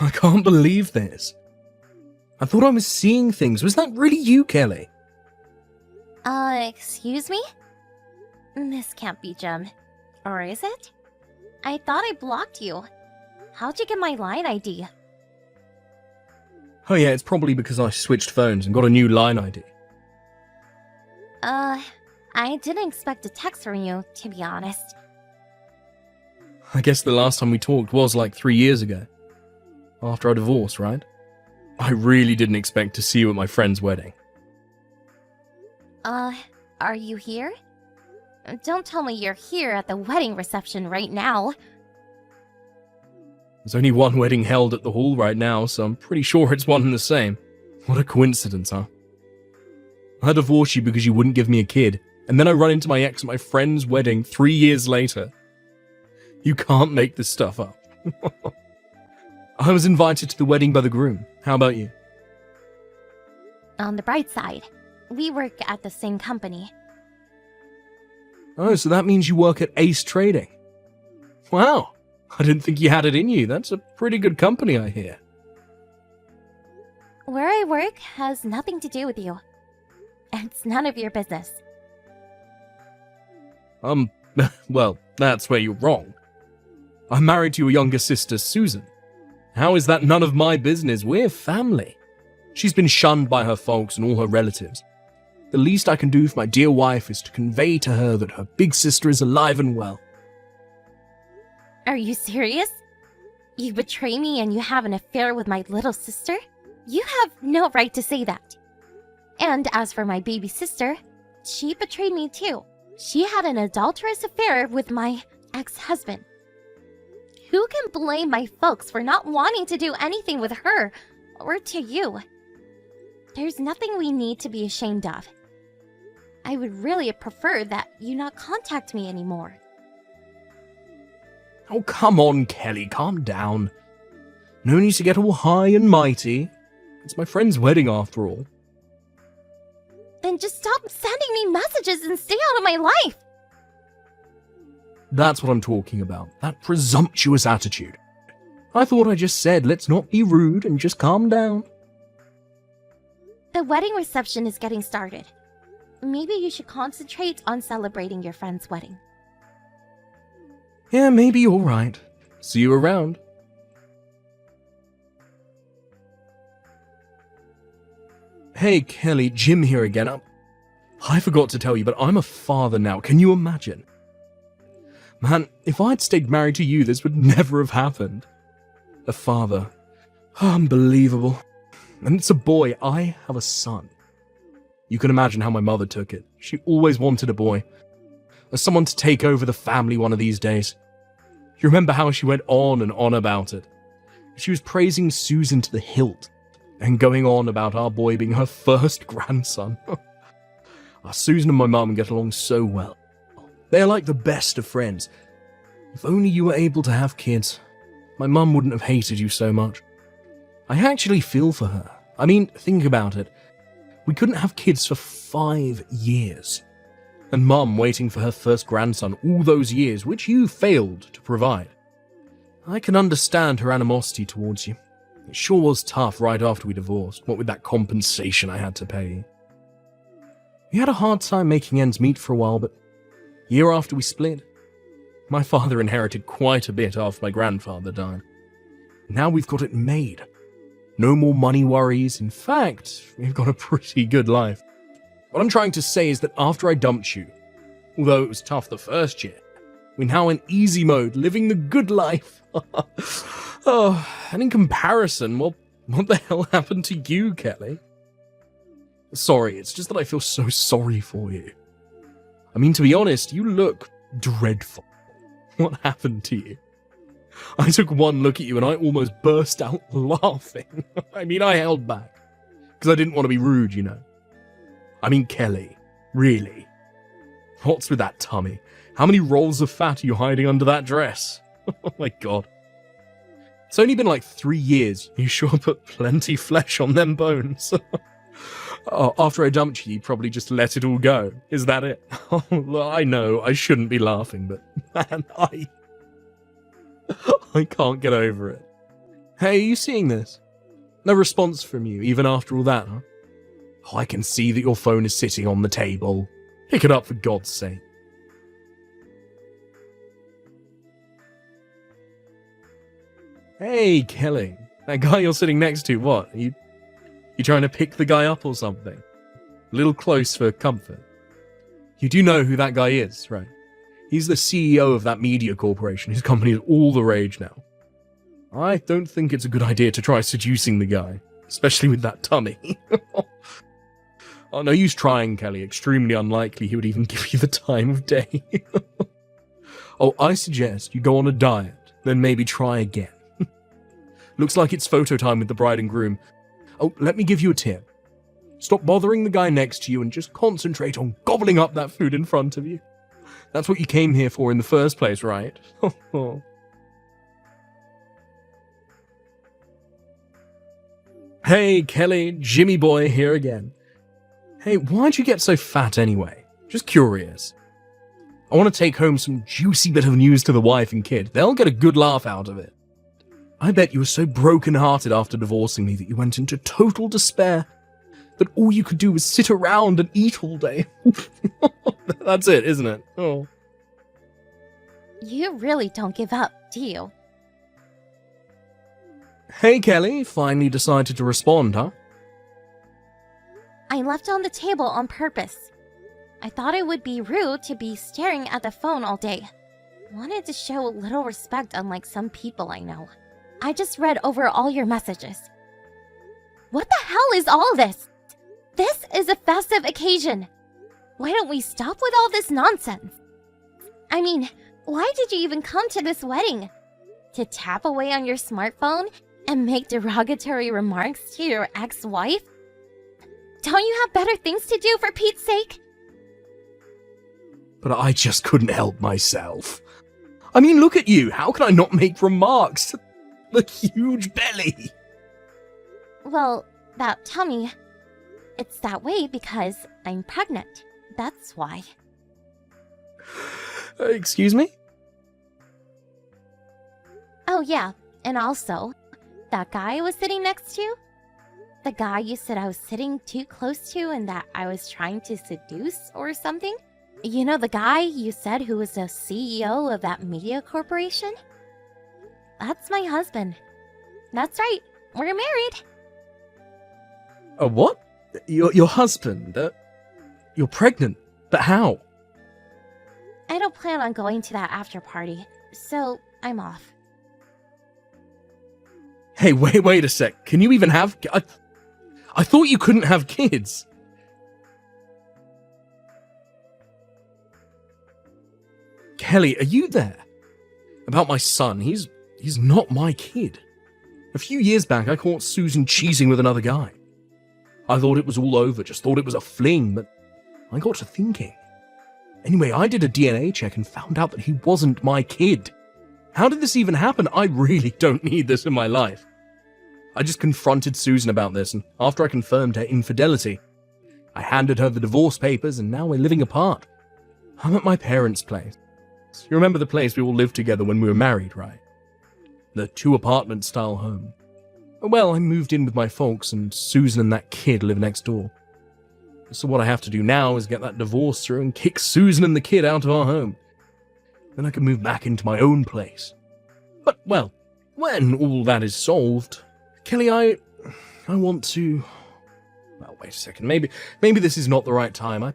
I can't believe this. I thought I was seeing things. Was that really you, Kelly? Excuse me? This can't be Jem. Or is it? I thought I blocked you. How'd you get my line ID? Oh yeah, it's probably because I switched phones and got a new line ID. I didn't expect a text from you, to be honest. I guess the last time we talked was like 3 years ago. After our divorce, right? I really didn't expect to see you at my friend's wedding. Are you here? Don't tell me you're here at the wedding reception right now. There's only one wedding held at the hall right now, so I'm pretty sure it's one and the same. What a coincidence, huh? I divorced you because you wouldn't give me a kid, and then I run into my ex at my friend's wedding 3 years later. You can't make this stuff up. I was invited to the wedding by the groom. How about you? On the bright side, we work at the same company. Oh, so that means you work at Ace Trading. Wow, I didn't think you had it in you. That's a pretty good company, I hear. Where I work has nothing to do with you. It's none of your business. Well, that's where you're wrong. I'm married to your younger sister, Susan. How is that none of my business? We're family. She's been shunned by her folks and all her relatives. The least I can do for my dear wife is to convey to her that her big sister is alive and well. Are you serious? You betray me and you have an affair with my little sister? You have no right to say that. And as for my baby sister, she betrayed me too. She had an adulterous affair with my ex-husband. Who can blame my folks for not wanting to do anything with her or to you? There's nothing we need to be ashamed of. I would really prefer that you not contact me anymore. Oh, come on, Kelly, calm down. No need to get all high and mighty. It's my friend's wedding after all. Then just stop sending me messages and stay out of my life! That's what I'm talking about. That presumptuous attitude. I thought I just said let's not be rude and just calm down. The wedding reception is getting started. Maybe you should concentrate on celebrating your friend's wedding. Yeah, maybe you're right. See you around. Hey, Kelly, Jim here again. I forgot to tell you, but I'm a father now. Can you imagine? Man, if I'd stayed married to you, this would never have happened. A father. Unbelievable. And it's a boy. I have a son. You can imagine how my mother took it. She always wanted a boy. As someone to take over the family one of these days. You remember how she went on and on about it? She was praising Susan to the hilt, and going on about our boy being her first grandson. Susan and my mum get along so well. They're like the best of friends. If only you were able to have kids, my mum wouldn't have hated you so much. I actually feel for her. I mean, think about it. We couldn't have kids for 5 years. And Mum waiting for her first grandson all those years, which you failed to provide. I can understand her animosity towards you. It sure was tough right after we divorced, what with that compensation I had to pay you. We had a hard time making ends meet for a while, but year after we split, my father inherited quite a bit after my grandfather died. Now we've got it made. No more money worries. In fact, we've got a pretty good life. What I'm trying to say is that after I dumped you, although it was tough the first year, we're now in easy mode, living the good life. Oh, and in comparison, what the hell happened to you, Kelly? Sorry, it's just that I feel so sorry for you. I mean, to be honest, you look dreadful. What happened to you? I took one look at you and I almost burst out laughing. I mean, I held back, because I didn't want to be rude, you know. I mean, Kelly, really? What's with that tummy? How many rolls of fat are you hiding under that dress? Oh my god. It's only been like 3 years. You sure put plenty flesh on them bones. Oh, after I dumped you, you probably just let it all go. Is that it? Oh, I know, I shouldn't be laughing, but man, I can't get over it. Hey, are you seeing this? No response from you, even after all that, huh? Oh, I can see that your phone is sitting on the table. Pick it up for God's sake. Hey, Kelly. That guy you're sitting next to, what? You trying to pick the guy up or something? A little close for comfort. You do know who that guy is, right? He's the CEO of that media corporation. His company is all the rage now. I don't think it's a good idea to try seducing the guy, especially with that tummy. Oh, no use trying, Kelly. Extremely unlikely he would even give you the time of day. Oh, I suggest you go on a diet, then maybe try again. Looks like it's photo time with the bride and groom. Oh, let me give you a tip. Stop bothering the guy next to you and just concentrate on gobbling up that food in front of you. That's what you came here for in the first place, right? Hey, Kelly, Jimmy boy here again. Hey, why'd you get so fat anyway? Just curious. I want to take home some juicy bit of news to the wife and kid. They'll get a good laugh out of it. I bet you were so broken-hearted after divorcing me that you went into total despair, that all you could do was sit around and eat all day. That's it, isn't it? Oh. You really don't give up, do you? Hey, Kelly, finally decided to respond, huh? I left it on the table on purpose. I thought it would be rude to be staring at the phone all day. Wanted to show a little respect, unlike some people I know. I just read over all your messages. What the hell is all this? This is a festive occasion. Why don't we stop with all this nonsense? I mean, why did you even come to this wedding? To tap away on your smartphone and make derogatory remarks to your ex-wife? Don't you have better things to do, for Pete's sake? But I just couldn't help myself. I mean, look at you. How can I not make remarks? The huge belly. Well, that tummy, it's that way because I'm pregnant. That's why. Excuse me? Oh yeah, and also, that guy I was sitting next to? The guy you said I was sitting too close to and that I was trying to seduce or something? You know the guy you said who was the CEO of that media corporation? That's my husband. That's right, we're married. What? Your husband? You're pregnant? But how? I don't plan on going to that after party, so I'm off. Hey, wait a sec. Can you even have... I thought you couldn't have kids. Kelly, are you there? About my son, he's not my kid. A few years back, I caught Susan cheating with another guy. I thought it was all over, just thought it was a fling, but I got to thinking. Anyway, I did a DNA check and found out that he wasn't my kid. How did this even happen? I really don't need this in my life. I just confronted Susan about this, and after I confirmed her infidelity, I handed her the divorce papers, and now we're living apart. I'm at my parents' place. You remember the place we all lived together when we were married, right? The 2-apartment-style home. Well, I moved in with my folks, and Susan and that kid live next door. So what I have to do now is get that divorce through and kick Susan and the kid out of our home. Then I can move back into my own place. But, well, when all that is solved, Kelly, I want to... Well, wait a second. Maybe this is not the right time. I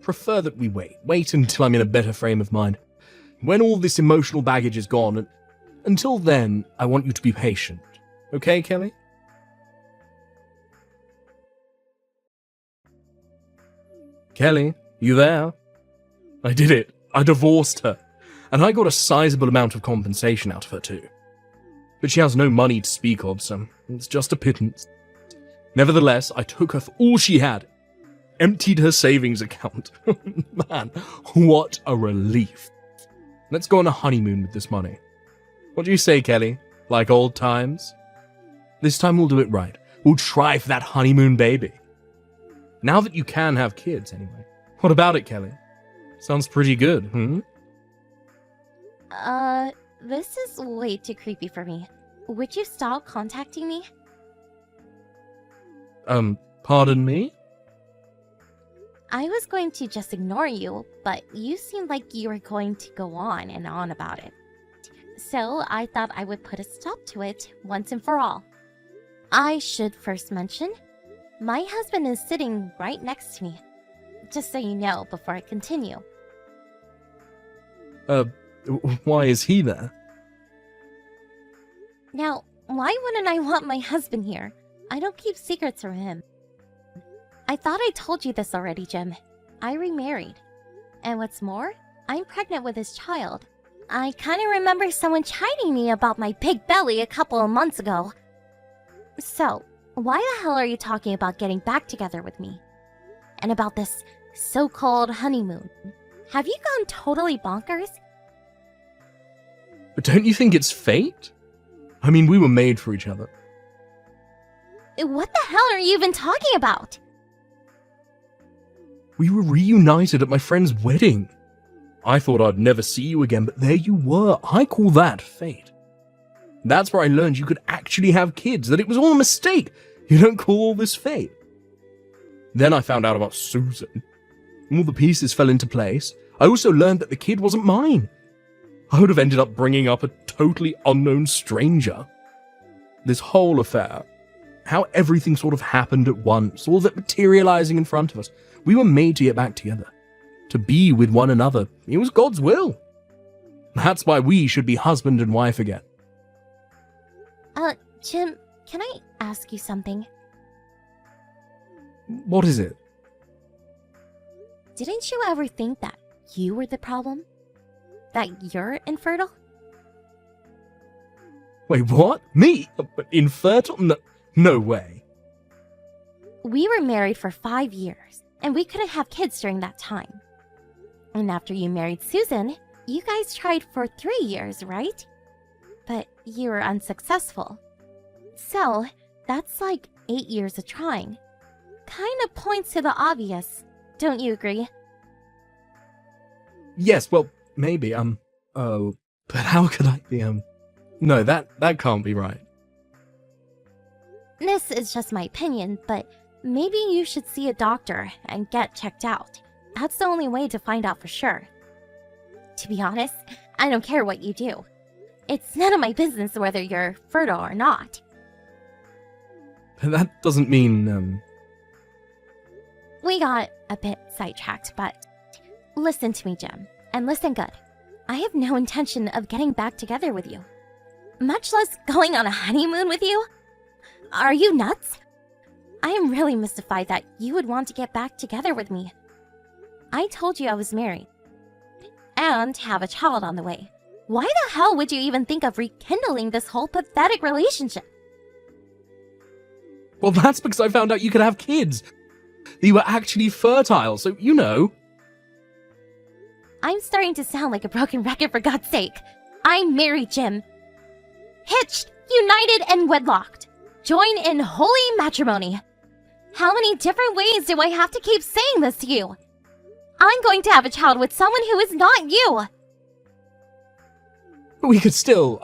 prefer that we wait. Wait until I'm in a better frame of mind. When all this emotional baggage is gone, and until then, I want you to be patient. Okay, Kelly? Kelly, you there? I did it. I divorced her. And I got a sizable amount of compensation out of her too. But she has no money to speak of, so it's just a pittance. Nevertheless, I took her for all she had. Emptied her savings account. Man, what a relief. Let's go on a honeymoon with this money. What do you say, Kelly? Like old times? This time we'll do it right. We'll try for that honeymoon baby. Now that you can have kids, anyway. What about it, Kelly? Sounds pretty good, This is way too creepy for me. would you stop contacting me? Pardon me? I was going to just ignore you, but you seemed like you were going to go on and on about it. So I thought I would put a stop to it once and for all. I should first mention, my husband is sitting right next to me. Just so you know before I continue. Why is he there? Now, why wouldn't I want my husband here? I don't keep secrets from him. I thought I told you this already, Jim. I remarried. And what's more, I'm pregnant with his child. I kind of remember someone chiding me about my big belly a couple of months ago. So, why the hell are you talking about getting back together with me? And about this so-called honeymoon? Have you gone totally bonkers? But don't you think it's fate? I mean, we were made for each other. What the hell are you even talking about? We were reunited at my friend's wedding. I thought I'd never see you again, but there you were. I call that fate. That's where I learned you could actually have kids, that it was all a mistake. You don't call all this fate. Then I found out about Susan. All the pieces fell into place. I also learned that the kid wasn't mine. I would have ended up bringing up a totally unknown stranger. This whole affair, how everything sort of happened at once, all of it materializing in front of us. We were made to get back together, to be with one another. It was God's will. That's why we should be husband and wife again. Jim, can I ask you something? What is it? Didn't you ever think that you were the problem? That you're infertile? Wait, what? Me? Infertile? No way. We were married for 5 years, and we couldn't have kids during that time. And after you married Susan, you guys tried for 3 years, right? But you were unsuccessful. So, that's like 8 years of trying. Kind of points to the obvious, don't you agree? Yes, well, maybe, but how could I be, no, that can't be right. This is just my opinion, but maybe you should see a doctor and get checked out. That's the only way to find out for sure. To be honest, I don't care what you do. It's none of my business whether you're fertile or not. But that doesn't mean, We got a bit sidetracked, but listen to me, Jim, and listen good. I have no intention of getting back together with you, much less going on a honeymoon with you. Are you nuts? I am really mystified that you would want to get back together with me. I told you I was married and have a child on the way. Why the hell would you even think of rekindling this whole pathetic relationship? well, that's because I found out you could have kids. That you were actually fertile, so you know. I'm starting to sound like a broken record, for God's sake. I'm married, Jim. Hitched, united, and wedlocked. Join in holy matrimony. How many different ways do I have to keep saying this to you? I'm going to have a child with someone who is not you. But we could still,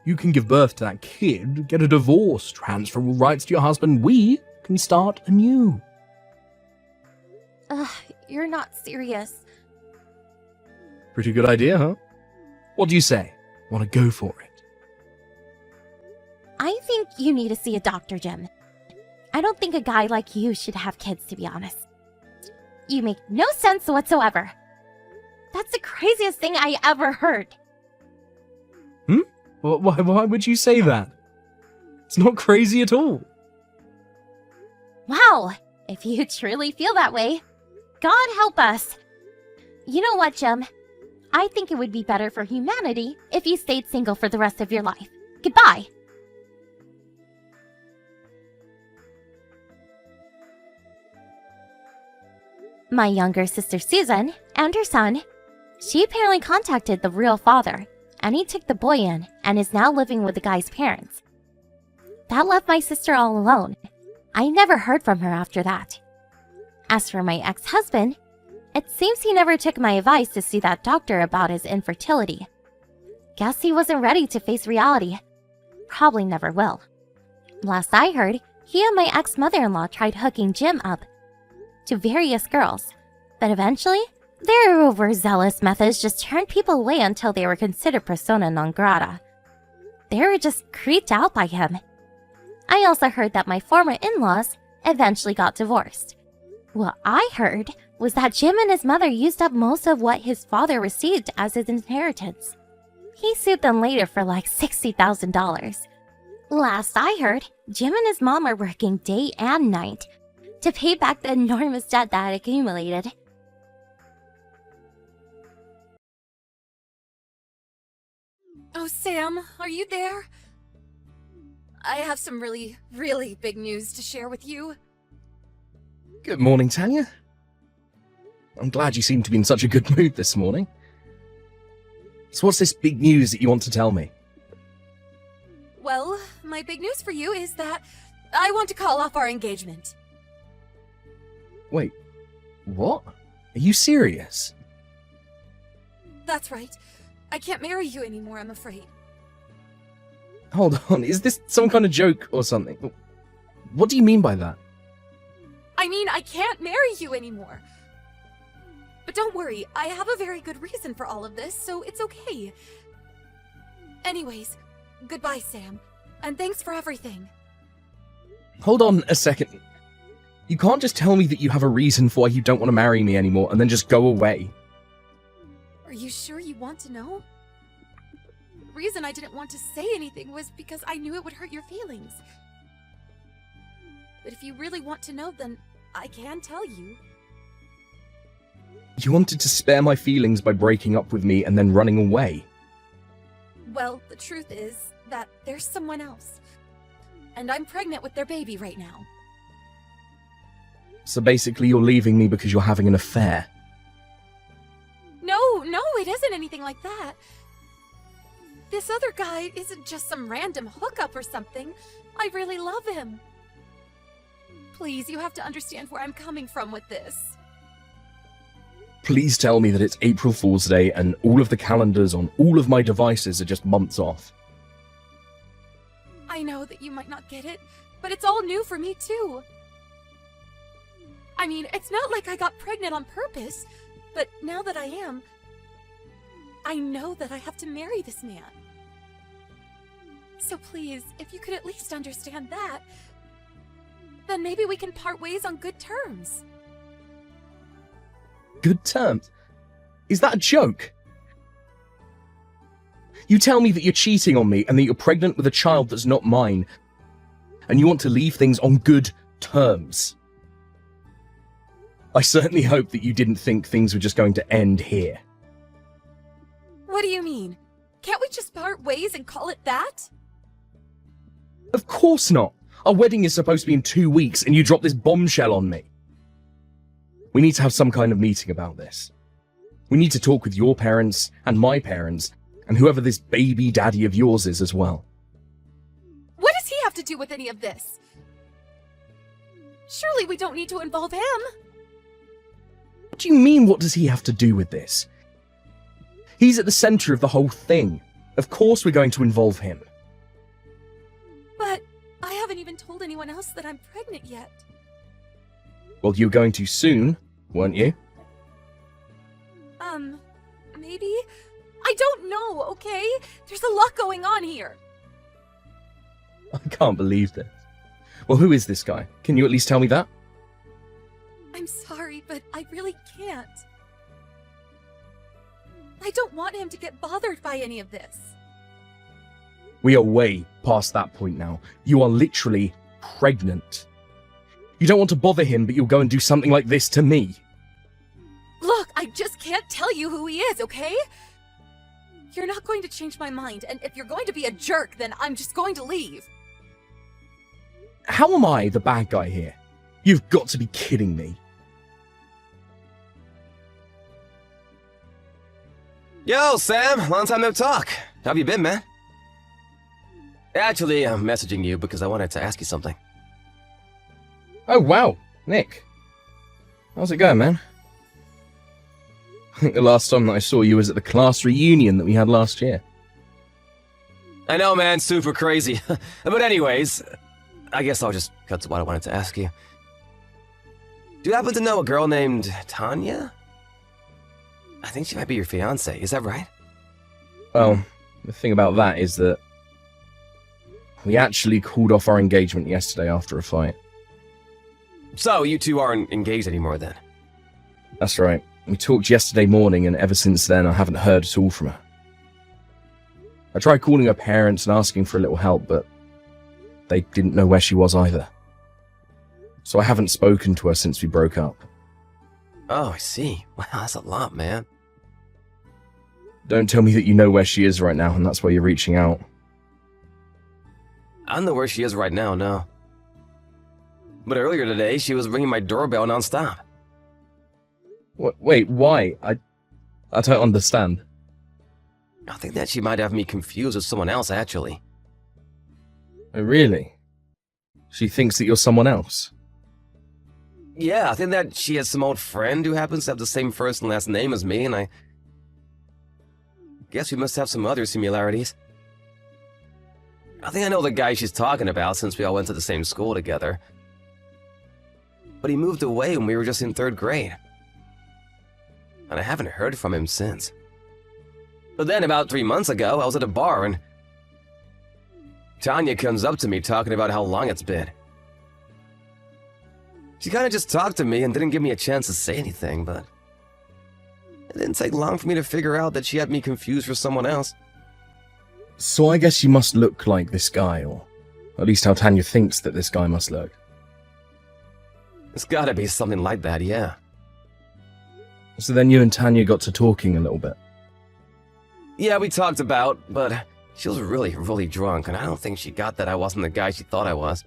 you can give birth to that kid, get a divorce, transfer all rights to your husband. We can start anew. Ugh, you're not serious. Pretty good idea, huh? What do you say? Want to go for it? I think you need to see a doctor, Jim. I don't think a guy like you should have kids, to be honest. You make no sense whatsoever. That's the craziest thing I ever heard. Why would you say that? It's not crazy at all. Wow, if you truly feel that way, God help us. You know what, Jim? I think it would be better for humanity if you stayed single for the rest of your life. Goodbye. My younger sister Susan and her son, she apparently contacted the real father, and he took the boy in and is now living with the guy's parents. That left my sister all alone. I never heard from her after that. As for my ex-husband, it seems he never took my advice to see that doctor about his infertility. Guess he wasn't ready to face reality probably never will. Last I heard, he and my ex-mother-in-law tried hooking Jim up to various girls, but eventually, their overzealous methods just turned people away until they were considered persona non grata. They were just creeped out by him. I also heard that my former in-laws eventually got divorced. What I heard was that Jim and his mother used up most of what his father received as his inheritance. He sued them later for like $60,000. Last I heard, Jim and his mom are working day and night to pay back the enormous debt that had accumulated. Oh, Sam, are you there? I have some really, really big news to share with you. Good morning, Tanya. I'm glad you seem to be in such a good mood this morning. So what's this big news that you want to tell me? Well, my big news for you is that I want to call off our engagement. Wait, what? Are you serious? That's right. I can't marry you anymore, I'm afraid. Hold on, is this some kind of joke or something? What do you mean by that? I mean, I can't marry you anymore. But don't worry, I have a very good reason for all of this, so it's okay. Anyways, goodbye, Sam. And thanks for everything. Hold on a second. You can't just tell me that you have a reason for why you don't want to marry me anymore and then just go away. Are you sure you want to know? The reason I didn't want to say anything was because I knew it would hurt your feelings. But if you really want to know, then I can tell you. You wanted to spare my feelings by breaking up with me and then running away. Well, the truth is that there's someone else. And I'm pregnant with their baby right now. So basically you're leaving me because you're having an affair. No, it isn't anything like that. This other guy isn't just some random hookup or something. I really love him. Please, you have to understand where I'm coming from with this. Please tell me that it's April Fool's Day and all of the calendars on all of my devices are just months off. I know that you might not get it, but it's all new for me too. I mean, it's not like I got pregnant on purpose, but now that I am, I know that I have to marry this man. So please, if you could at least understand that, then maybe we can part ways on good terms. Good terms? Is that a joke? You tell me that you're cheating on me and that you're pregnant with a child that's not mine, and you want to leave things on good terms. I certainly hope that you didn't think things were just going to end here. What do you mean? Can't we just part ways and call it that? Of course not! Our wedding is supposed to be in 2 weeks and you drop this bombshell on me. We need to have some kind of meeting about this. We need to talk with your parents and my parents and whoever this baby daddy of yours is as well. What does he have to do with any of this? Surely we don't need to involve him. What do you mean, what does he have to do with this? He's at the center of the whole thing. Of course we're going to involve him. But I haven't even told anyone else that I'm pregnant yet. Well, you were going to soon, weren't you? Maybe? I don't know, okay? There's a lot going on here. I can't believe this. Well, who is this guy? Can you at least tell me that? I'm sorry, but I really can't. I don't want him to get bothered by any of this. We are way past that point now. You are literally pregnant. You don't want to bother him, but you'll go and do something like this to me. Look, I just can't tell you who he is, okay? You're not going to change my mind, and if you're going to be a jerk, then I'm just going to leave. How am I the bad guy here? You've got to be kidding me. Yo, Sam, long time no talk. How have you been, man? Actually, I'm messaging you because I wanted to ask you something. Oh, wow. Nick. How's it going, man? I think the last time that I saw you was at the class reunion that we had last year. I know, man, super crazy. But anyways, I guess I'll just cut to what I wanted to ask you. Do you happen to know a girl named Tanya? I think she might be your fiancée, is that right? Well, the thing about that is that we actually called off our engagement yesterday after a fight. So, you two aren't engaged anymore then? That's right. We talked yesterday morning, and ever since then I haven't heard at all from her. I tried calling her parents and asking for a little help, but they didn't know where she was either. So I haven't spoken to her since we broke up. Oh, I see. Wow, that's a lot, man. Don't tell me that you know where she is right now, and that's why you're reaching out. I don't know where she is right now, no. But earlier today, she was ringing my doorbell nonstop. Wait, why? I don't understand. I think that she might have me confused with someone else, actually. Oh, really? She thinks that you're someone else? Yeah, I think that she has some old friend who happens to have the same first and last name as me, and I guess we must have some other similarities. I think I know the guy she's talking about since we all went to the same school together. But he moved away when we were just in 3rd grade. And I haven't heard from him since. But then about 3 months ago, I was at a bar and Tanya comes up to me talking about how long it's been. She kind of just talked to me and didn't give me a chance to say anything, but it didn't take long for me to figure out that she had me confused for someone else. So I guess you must look like this guy, or at least how Tanya thinks that this guy must look. It's gotta be something like that, yeah. So then you and Tanya got to talking a little bit. Yeah, we talked about, but she was really, really drunk, and I don't think she got that I wasn't the guy she thought I was.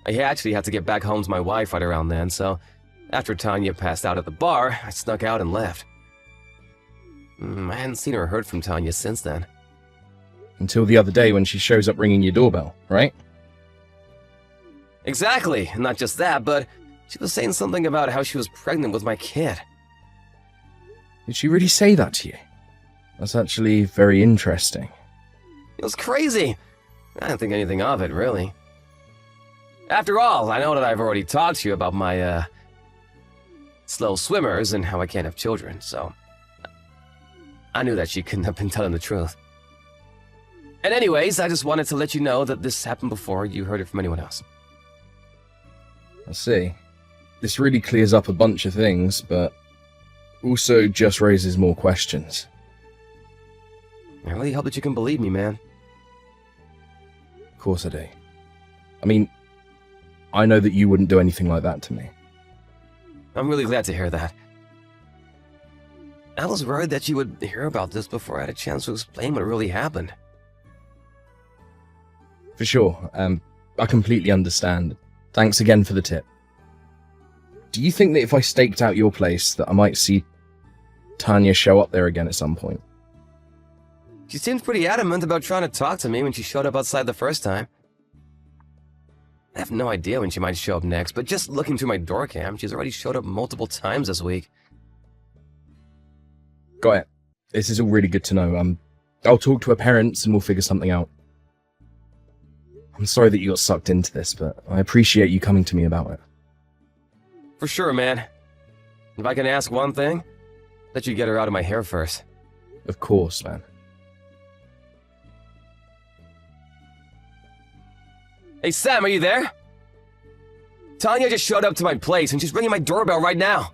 I actually had to get back home to my wife right around then, so after Tanya passed out at the bar, I snuck out and left. I hadn't seen or heard from Tanya since then. Until the other day when she shows up ringing your doorbell, right? Exactly, and not just that, but she was saying something about how she was pregnant with my kid. Did she really say that to you? That's actually very interesting. It was crazy. I didn't think anything of it, really. After all, I know that I've already talked to you about my, slow swimmers and how I can't have children, so I knew that she couldn't have been telling the truth. And anyways, I just wanted to let you know that this happened before you heard it from anyone else. I see. This really clears up a bunch of things, but also just raises more questions. I really hope that you can believe me, man. Of course I do. I mean, I know that you wouldn't do anything like that to me. I'm really glad to hear that. I was worried that you would hear about this before I had a chance to explain what really happened. For sure. I completely understand. Thanks again for the tip. Do you think that if I staked out your place that I might see Tanya show up there again at some point? She seemed pretty adamant about trying to talk to me when she showed up outside the first time. I have no idea when she might show up next, but just looking through my door cam, she's already showed up multiple times this week. Got it. This is all really good to know. I'll talk to her parents and we'll figure something out. I'm sorry that you got sucked into this, but I appreciate you coming to me about it. For sure, man. If I can ask one thing, let you get her out of my hair first. Of course, man. Hey, Sam, are you there? Tanya just showed up to my place and she's ringing my doorbell right now.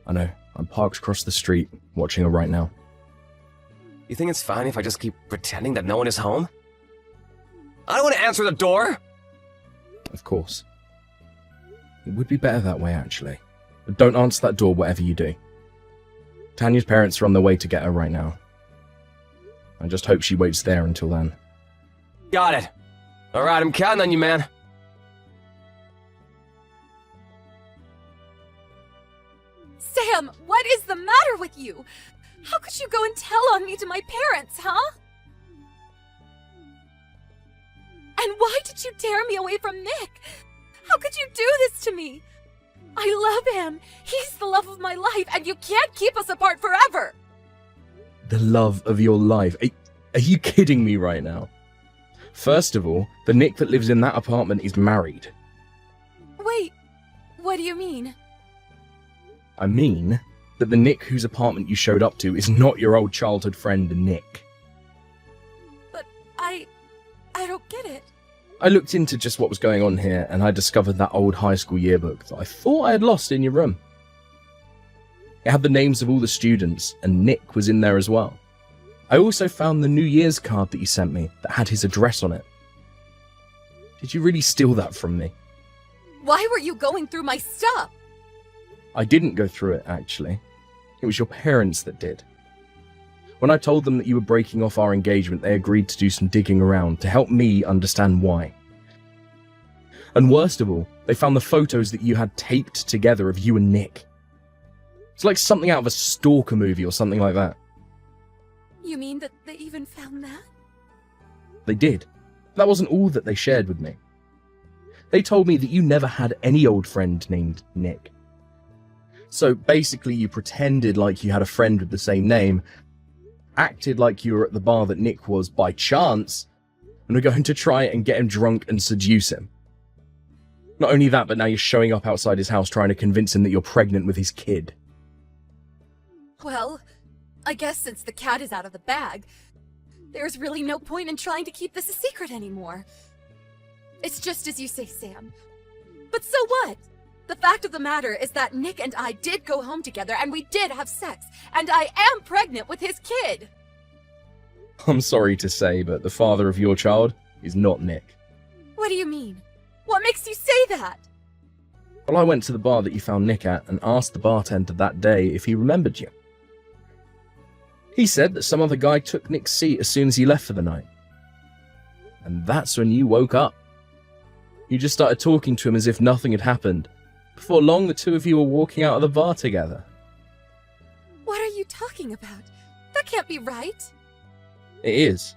I know. I'm parked across the street, watching her right now. You think it's fine if I just keep pretending that no one is home? I don't want to answer the door! Of course. It would be better that way, actually. But don't answer that door whatever you do. Tanya's parents are on their way to get her right now. I just hope she waits there until then. Got it. Alright, I'm counting on you, man. Sam, what is the matter with you? How could you go and tell on me to my parents, huh? And why did you tear me away from Nick? How could you do this to me? I love him. He's the love of my life, and you can't keep us apart forever. The love of your life. Are you kidding me right now? First of all, the Nick that lives in that apartment is married. Wait, what do you mean? I mean that the Nick whose apartment you showed up to is not your old childhood friend, Nick. But I don't get it. I looked into just what was going on here, and I discovered that old high school yearbook that I thought I had lost in your room. It had the names of all the students, and Nick was in there as well. I also found the New Year's card that you sent me that had his address on it. Did you really steal that from me? Why were you going through my stuff? I didn't go through it, actually. It was your parents that did. When I told them that you were breaking off our engagement, they agreed to do some digging around to help me understand why. And worst of all, they found the photos that you had taped together of you and Nick. It's like something out of a stalker movie or something like that. You mean that they even found that? They did. That wasn't all that they shared with me. They told me that you never had any old friend named Nick. So basically you pretended like you had a friend with the same name, acted like you were at the bar that Nick was by chance, and were going to try and get him drunk and seduce him. Not only that, but now you're showing up outside his house trying to convince him that you're pregnant with his kid. Well, I guess since the cat is out of the bag, there's really no point in trying to keep this a secret anymore. It's just as you say, Sam. But so what? The fact of the matter is that Nick and I did go home together and we did have sex, and I am pregnant with his kid! I'm sorry to say, but the father of your child is not Nick. What do you mean? What makes you say that? Well, I went to the bar that you found Nick at and asked the bartender that day if he remembered you. He said that some other guy took Nick's seat as soon as he left for the night. And that's when you woke up. You just started talking to him as if nothing had happened. Before long, the two of you were walking out of the bar together. What are you talking about? That can't be right. It is.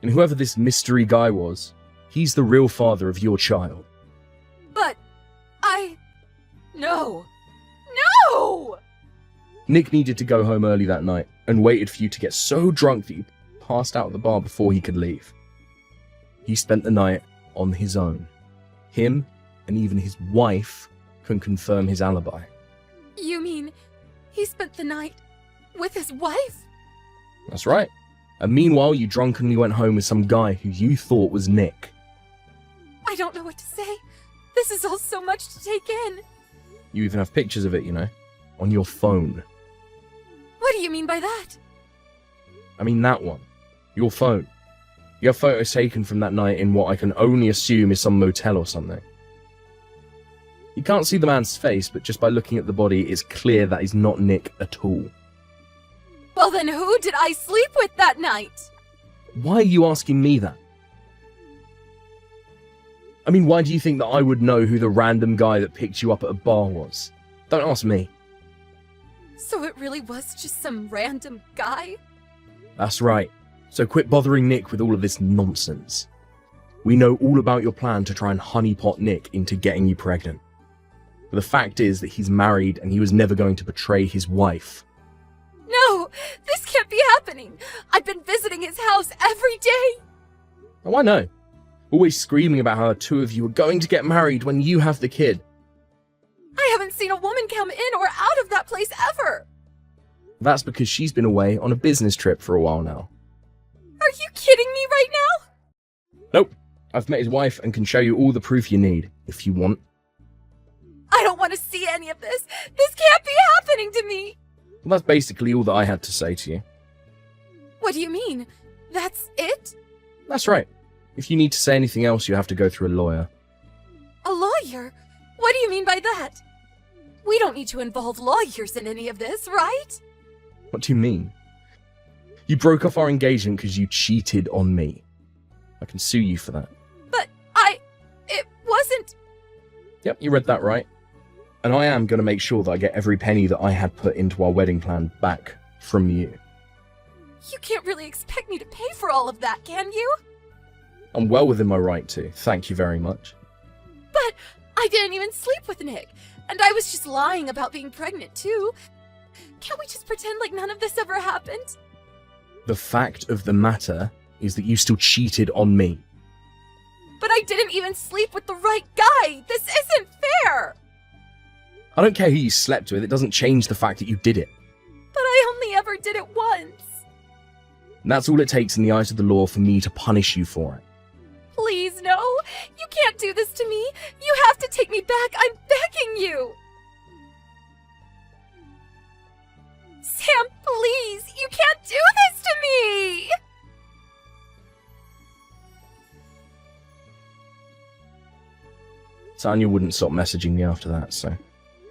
And whoever this mystery guy was, he's the real father of your child. But No! No! Nick needed to go home early that night and waited for you to get so drunk that you passed out of the bar before he could leave. He spent the night on his own. Him and even his wife can confirm his alibi. You mean he spent the night with his wife? That's right. And meanwhile, you drunkenly went home with some guy who you thought was Nick. I don't know what to say. This is all so much to take in. You even have pictures of it, you know, on your phone. What do you mean by that? I mean that one. Your phone. You have photos taken from that night in what I can only assume is some motel or something. You can't see the man's face, but just by looking at the body, it's clear that he's not Nick at all. Well then who did I sleep with that night? Why are you asking me that? I mean, why do you think that I would know who the random guy that picked you up at a bar was? Don't ask me. So it really was just some random guy? That's right. So quit bothering Nick with all of this nonsense. We know all about your plan to try and honeypot Nick into getting you pregnant. But the fact is that he's married and he was never going to betray his wife. No! This can't be happening! I've been visiting his house every day! Oh, I know. Always screaming about how the two of you are going to get married when you have the kid. I haven't seen a woman come in or out of that place ever! That's because she's been away on a business trip for a while now. Are you kidding me right now? Nope. I've met his wife and can show you all the proof you need, if you want. I don't want to see any of this! This can't be happening to me! Well, that's basically all that I had to say to you. What do you mean? That's it? That's right. If you need to say anything else, you have to go through a lawyer. A lawyer? What do you mean by that? We don't need to involve lawyers in any of this, right? What do you mean? You broke off our engagement because you cheated on me. I can sue you for that. But it wasn't... Yep, you read that right. And I am going to make sure that I get every penny that I had put into our wedding plan back from you. You can't really expect me to pay for all of that, can you? I'm well within my right to. Thank you very much. But I didn't even sleep with Nick, and I was just lying about being pregnant too. Can't we just pretend like none of this ever happened? The fact of the matter is that you still cheated on me. But I didn't even sleep with the right guy! This isn't fair! I don't care who you slept with, it doesn't change the fact that you did it. But I only ever did it once! And that's all it takes in the eyes of the law for me to punish you for it. Please, no! You can't do this to me! You have to take me back! I'm begging you! Sam, please! You can't do this to me! Tanya wouldn't stop messaging me after that, so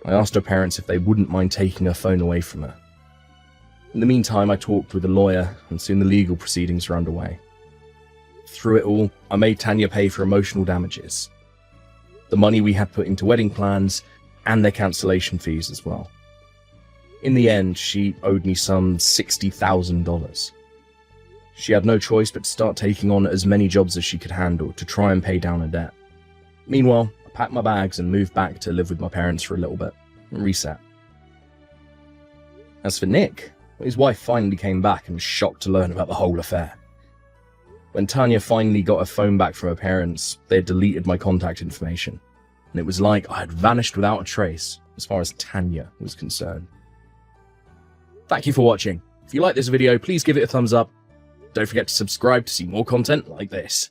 I asked her parents if they wouldn't mind taking her phone away from her. In the meantime, I talked with a lawyer, and soon the legal proceedings were underway. Through it all, I made Tanya pay for emotional damages, the money we had put into wedding plans, and their cancellation fees as well. In the end, she owed me some $60,000. She had no choice but to start taking on as many jobs as she could handle to try and pay down her debt. Meanwhile, I packed my bags and moved back to live with my parents for a little bit and reset. As for Nick, his wife finally came back and was shocked to learn about the whole affair. When Tanya finally got her phone back from her parents, they had deleted my contact information, and it was like I had vanished without a trace as far as Tanya was concerned. Thank you for watching. If you like this video, please give it a thumbs up. Don't forget to subscribe to see more content like this.